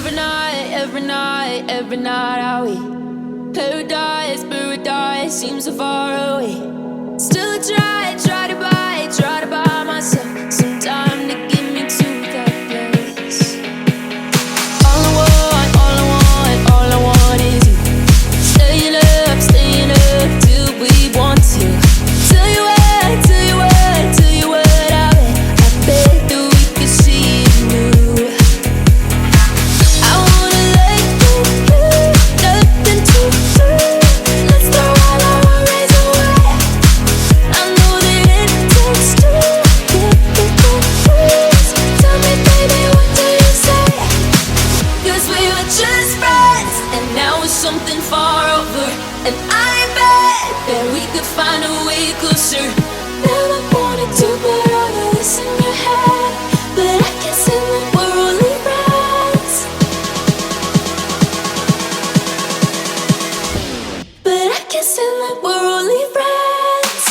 every night are we paradise, paradise seems so far away. Still try to buy myself some time to get me to that place. All I want is you. Staying up till we want to. Tell you what I bet that we could see it new. I wanna let you, nothing to do. Let's throw all our worries away. I know that it takes two to get confused. Tell me, baby, what do you say? 'Cause we were just friends, and now it's something far over. And I bet that we could find a way closer. Never wanted to put all of this in your head, but I can't say that we're only friends. But I can't say that we're only friends.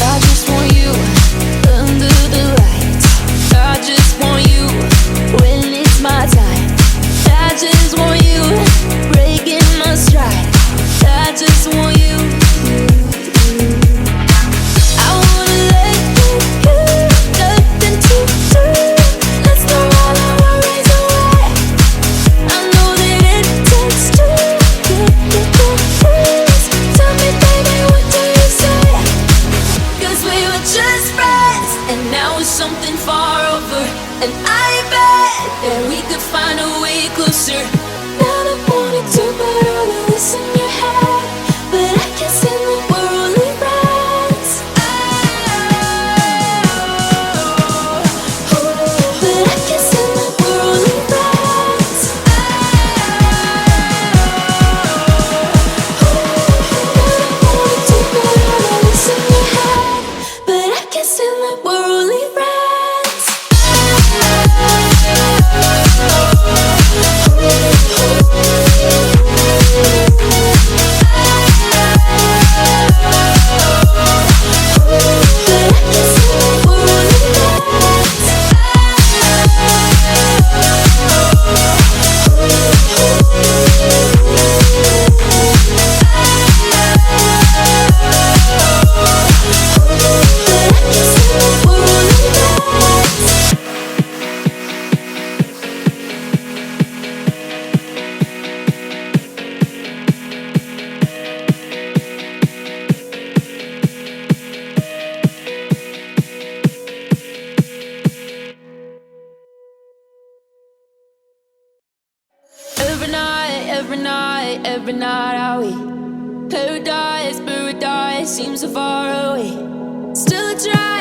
I just want you under the lights. I just want you when it's my time. I just want you breaking my stride. I just want you. I wanna let you, nothing to do. Let's throw all our worries away. I know that it takes two to get confused. Tell me, baby, what do you say? 'Cause we were just friends, and now it's something far over. And I bet that we could find a way closer. Never wanted to put all of this in your head, but I can't say that we're only friends. But I can't say that we're only friends. Never wanted to put all of this in your head, but I can't say that we're only friends. Every night are we paradise, paradise seems so far away. Still try